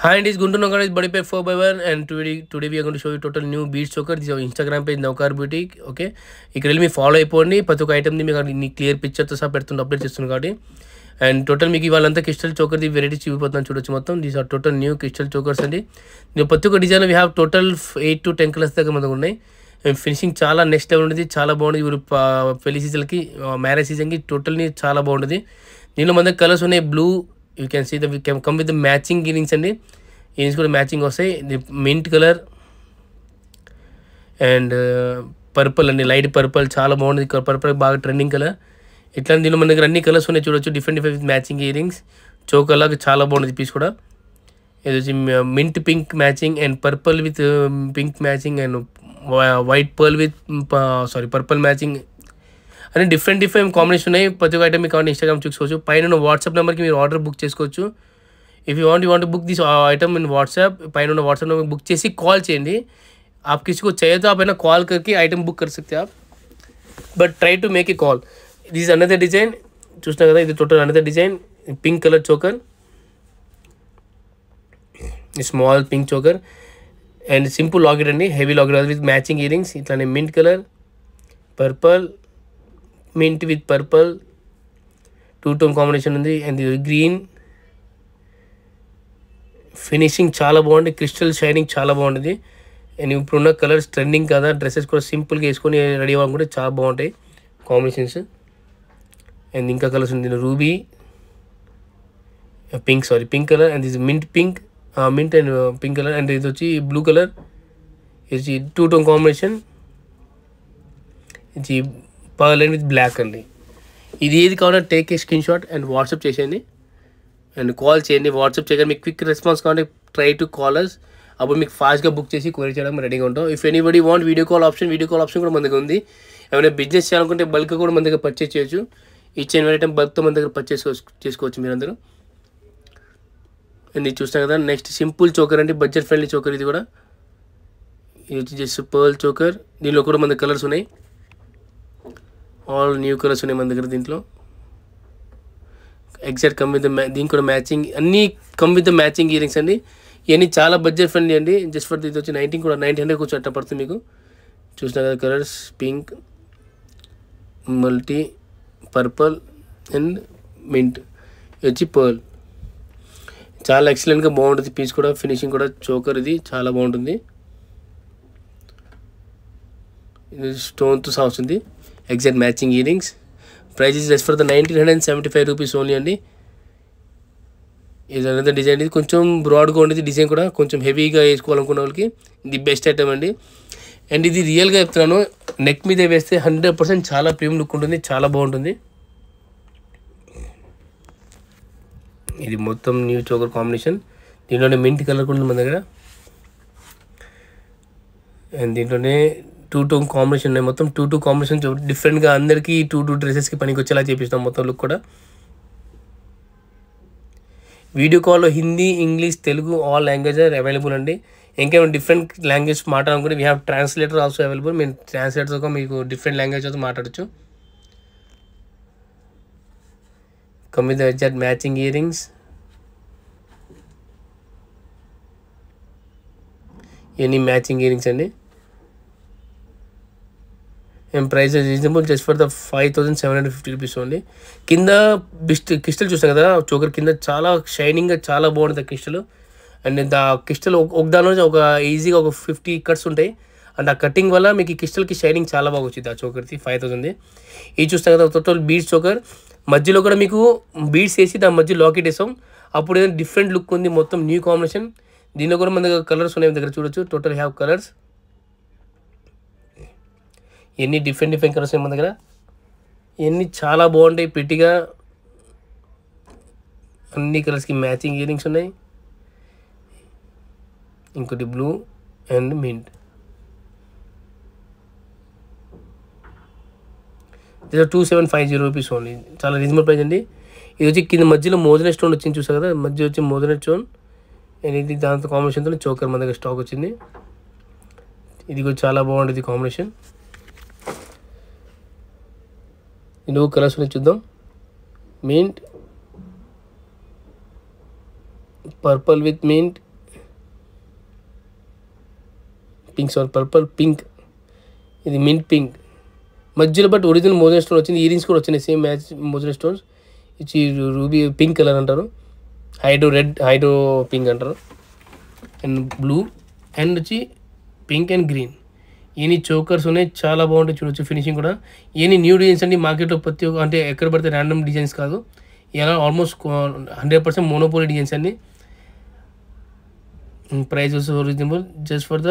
Hi, it is Gundu Nagar is Body Pack 4x1 and today we are going to show you total new beads choker. This is our Instagram page Navkar Boutique. Okay, ఇక్కడ వెళ్ళి మీ follow అయిపోండి. ప్రతి ఒక్క ఐటమ్ని మీకు నీ clear పిక్చర్తో సహా పెడుతుంది update చేస్తుంది కాబట్టి. అండ్ టోటల్ మీకు ఇవాళంతా క్రిస్టల్ చోకర్ది వెరైటీ చూపిపోతున్నాను చూడొచ్చు మొత్తం. These are total new crystal chokers అండి. నేను ప్రతి ఒక్క design we have total 8 to 10 colours దాకా మనకు ఉన్నాయి. ఫినిషింగ్ చాలా నెక్స్ట్ లెవెల్ ఉంటుంది, చాలా బాగుంది. ఇప్పుడు పెళ్లి సీజన్కి మ్యారేజ్ సీజన్కి టోటల్ని చాలా బాగుంటుంది. దీనిలో మన దగ్గర కలర్స్ ఉన్నాయి. Blue you can see the we can come with the matching earrings అండి. ఇయరింగ్స్ కూడా మ్యాచింగ్ వస్తాయి. మింట్ కలర్ అండ్ పర్పుల్ అండి, లైట్ పర్పుల్ చాలా బాగుంది. పర్పుల్ బాగా ట్రెండింగ్ కలర్. ఇట్లా దీనిలో మన దగ్గర అన్ని కలర్స్ ఉన్నాయి చూడొచ్చు. Different with matching earrings. Choker లాగా చాలా బాగుంది పీస్ కూడా. ఇది వచ్చి mint pink matching and purple with pink matching and white pearl with purple matching అని డిఫరెంట్ కాంబినేషన్ ఉన్నాయి. ప్రతి ఒక్క ఐటమ్ మీకు కావాలి ఇన్స్టాగ్రామ్ చూసుకోవచ్చు. పైన వాట్సాప్ నెంబర్కి మీరు ఆర్డర్ బుక్ చేసుకోవచ్చు. If you want book this item in WhatsApp, పైన ఉన్న వాట్సాప్ నెంబర్ బుక్ చేసి కాల్ చేయండి. आप किसी को चाहिए तो आप है ना कॉल करके आइटम बुक कर सकते हैं आप, but try to make a call. This is another design చూసినా కదా. ఇది total another design pink colour choker, small pink choker and simple locket అండి, heavy locket with matching earrings. ఇట్లానే mint colour, purple, mint with purple 2 tone combination ఉంది. And green finishing చాలా బాగుంది, crystal shining చాలా బాగుంటుంది. అండ్ ఇప్పుడున్న colours trending కదా, dresses కూడా సింపుల్గా వేసుకొని రెడీ అవ్వాలనుకుంటే చాలా బాగుంటాయి కాంబినేషన్స్. అండ్ ఇంకా కలర్స్ ఉంది, రూబీ పింక్ కలర్ అండ్ ఇది mint pink, mint and pink colour. And ఇది వచ్చి బ్లూ కలర్, ఇది 2 టోన్ కాంబినేషన్. ఇది పర్ల్ అండ్ విత్ బ్లాక్ అండి. ఇది ఏది కావాలంటే take a screen shot and WhatsApp చేసేయండి అండ్ కాల్ చేయండి. వాట్సాప్ చేయగా మీకు క్విక్ రెస్పాన్స్ కావాలంటే ట్రై టు కాలర్స్. అప్పుడు మీకు ఫాస్ట్గా బుక్ చేసి కొరియర్ చేయడం రెడీగా ఉంటాం. If anybody want video call option కూడా మన దగ్గర ఉంది. ఏమైనా బిజినెస్ చేయాలనుకుంటే బల్క్ కూడా మన దగ్గర పర్చేస్ చేయొచ్చు. ఇచ్చే ఐటమ్ బల్క్తో మన దగ్గర పర్చేస్ చేసుకోవచ్చు మీరందరూ. ఇది చూస్తాం కదా. నెక్స్ట్ సింపుల్ చోకర్ అండి, బడ్జెట్ ఫ్రెండ్లీ చోకర్. ఇది కూడా ఇది వచ్చి జస్ట్ పర్ల్ చోకర్. దీనిలో కూడా మన దగ్గర కలర్స్ ఉన్నాయి, ఆల్ న్యూ కలర్స్ ఉన్నాయి మన దగ్గర. దీంట్లో ఎగ్జాక్ట్ కమ్ విత్ దీనికి కూడా మ్యాచింగ్, అన్నీ కమ్ విత్ మ్యాచింగ్ ఇయరింగ్స్ అండి. ఇవన్నీ చాలా బడ్జెట్ ఫ్రెండ్లీ అండి. జస్ట్ ఫర్ ఇది వచ్చి 1900 కూర్చో అట్లా పడుతుంది మీకు. చూసినా కదా colours pink, multi, purple and mint. ఇది వచ్చి పర్ల్. చాలా ఎక్సలెంట్గా బాగుంటుంది పీస్ కూడా, ఫినిషింగ్ కూడా. చోకర్ ఇది చాలా బాగుంటుంది. ఇది స్టోన్తో సహా వస్తుంది. Exact matching earrings. Price is just for the 1975 rupees only అండి. ఇది అనేది డిజైన్. ఇది కొంచెం బ్రాడ్గా ఉండేది డిజైన్ కూడా, కొంచెం హెవీగా వేసుకోవాలనుకున్న వాళ్ళకి ఇది బెస్ట్ ఐటమ్ అండి. అండ్ ఇది రియల్గా చెప్తున్నాను, నెక్ మీద వేస్తే 100% చాలా ప్రీమియం లుక్ ఉంటుంది, చాలా బాగుంటుంది. ఇది మొత్తం న్యూ చోకర్ కాంబినేషన్. దీంట్లోనే మింట్ కలర్ కూడా ఉంది మన దగ్గర. అండ్ దీంట్లోనే 2 టోన్ కాంబినేషన్ ఉన్నాయి. మొత్తం 2 కాంబినేషన్ డిఫరెంట్గా అందరికీ 2 డ్రెస్సెస్కి పనికి వచ్చేలా చేపిస్తాం మొత్తం లుక్ కూడా. వీడియో కాల్లో Hindi, English, Telugu all language available అండి. ఇంకేమైనా డిఫరెంట్ లాంగ్వేజ్ మాట్లాడాలనుకుంటే we have translator also available. మేము ట్రాన్స్లేటర్తో మీకు డిఫరెంట్ లాంగ్వేజ్తో మాట్లాడచ్చు. Come with exact matching earrings. ఇవన్నీ మ్యాచింగ్ ఇయరింగ్స్ అండి. And price reasonable just for the 5750 rupees only. కింద క్రిస్టల్ చూస్తాం కదా చోకర్ కింద, చాలా షైనింగ్గా చాలా బాగుంటుంది ఆ క్రిస్టల్. అండ్ ఆ క్రిస్టల్ ఒక దానిలో ఒక ఈజీగా ఒక 50 కట్స్ ఉంటాయి. అండ్ ఆ కటింగ్ వల్ల మీకు ఈ క్రిస్టల్కి షైనింగ్ చాలా బాగా వచ్చింది ఆ చోకర్ది. 5000. ఇది చూస్తాం కదా టోటల్ బీడ్స్ చోకర్. మధ్యలో కూడా మీకు బీడ్స్ వేసి దాని మధ్య లాకెట్ వేసాం. అప్పుడు ఏదైనా డిఫరెంట్ లుక్ ఉంది, మొత్తం న్యూ కాంబినేషన్. దీనిలో కూడా మన దగ్గర కలర్స్ ఉన్నాయి దగ్గర చూడొచ్చు. Total have colours. ఎన్ని డిఫరెంట్ కలర్స్ ఉన్నాయి మన దగ్గర. ఇవన్నీ చాలా బాగుంటాయి ప్రిటీగా. అన్ని కలర్స్కి మ్యాచింగ్ ఇయరింగ్స్ ఉన్నాయి. ఇంకోటి బ్లూ అండ్ మింట్. ఇది 2750 రూపీస్ ఓన్లీ. చాలా రీజనబుల్ ప్రైస్ అండి. ఇది వచ్చి కింద మధ్యలో మోజనెట్ స్టోన్ వచ్చింది చూసారు కదా, మధ్య వచ్చి మోజనెట్ స్టోన్. అండ్ ఇది దాంతో కాంబినేషన్తో చోకర్ మన దగ్గర స్టాక్ వచ్చింది. ఇది కూడా చాలా బాగుంటుంది కాంబినేషన్. ఇందులో కలర్స్ చూద్దాం. Mint, purple with mint purple pink, ఇది మింట్ పింక్ మధ్యలో, బట్ ఒరిజినల్ మోజెన్ స్టోన్ వచ్చింది. ఇయరింగ్స్ కూడా వచ్చినాయి సేమ్ మ్యాచ్ మోజెన్ స్టోన్స్. ఇది రూబీ పింక్ కలర్ అంటారు, హైడ్రో పింక్ అంటారు, అండ్ బ్లూ అండ్ వచ్చి పింక్ అండ్ గ్రీన్. ఇవన్నీ చోకర్స్ ఉన్నాయి, చాలా బాగుంటాయి చూడొచ్చు. ఫినిషింగ్ కూడా ఇవన్నీ న్యూ డిజైన్స్ అండి. మార్కెట్లో ప్రతి ఒక్క అంటే ఎక్కడ పడితే ర్యాండమ్ డిజైన్స్ కాదు, ఇలా ఆల్మోస్ట్ 100% మోనోపోలీ డిజైన్స్ అండి. Price also reasonable, just for the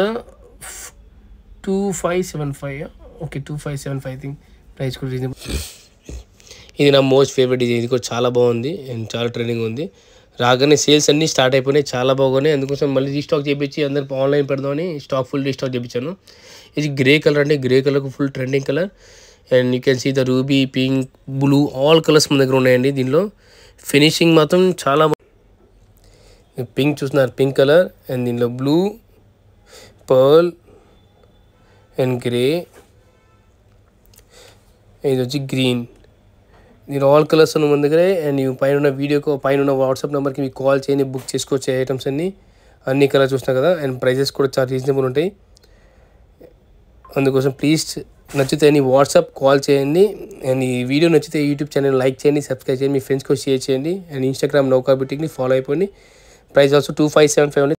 2575. Okay 2575 I think. Price కూడా రీజనబుల్. ఇది నా మోస్ట్ ఫేవరెట్ డిజైన్, ఇది కూడా చాలా బాగుంది అండ్ చాలా ట్రెండింగ్ ఉంది. రాగానే సేల్స్ అన్నీ స్టార్ట్ అయిపోయినాయి, చాలా బాగున్నాయి. అందుకోసం మళ్ళీ రీస్టాక్ చేయించి అందరికి ఆన్లైన్ పెడదామని ఫుల్ రీస్టాక్ చేయించాను. ఇది గ్రే కలర్ అండి, గ్రే కలర్కు full trending colour. And you can see the ruby, pink, blue all colours మన దగ్గర ఉన్నాయండి. దీనిలో ఫినిషింగ్ మాత్రం చాలా పింక్ చూస్తున్నారు, పింక్ కలర్. అండ్ దీనిలో బ్లూ, పర్ల్ అండ్ గ్రే, ఇది వచ్చి గ్రీన్. దీని ఆల్ కలర్స్ ఉన్న మన దగ్గరే. అండ్ పైన ఉన్న వీడియోకి పైన ఉన్న వాట్సాప్ నెంబర్కి మీకు కాల్ చేయండి, బుక్ చేసుకోవచ్చు ఐటమ్స్ అన్ని కలర్స్ చూస్తున్నారు కదా. అండ్ ప్రైజెస్ కూడా చాలా రీజనబుల్ ఉంటాయి. అందుకోసం ప్లీజ్ నచ్చితే వాట్సాప్ కాల్ చేయండి. అండ్ ఈ వీడియో నచ్చితే యూట్యూబ్ ఛానల్ లైక్ చేయండి, సబ్స్క్రైబ్ చేయండి, మీ ఫ్రెండ్స్కి షేర్ చేయండి. అండ్ ఇన్స్టాగ్రామ్ నౌకా బుటిక్ని ఫాలో అయిపోండి. Price also 2575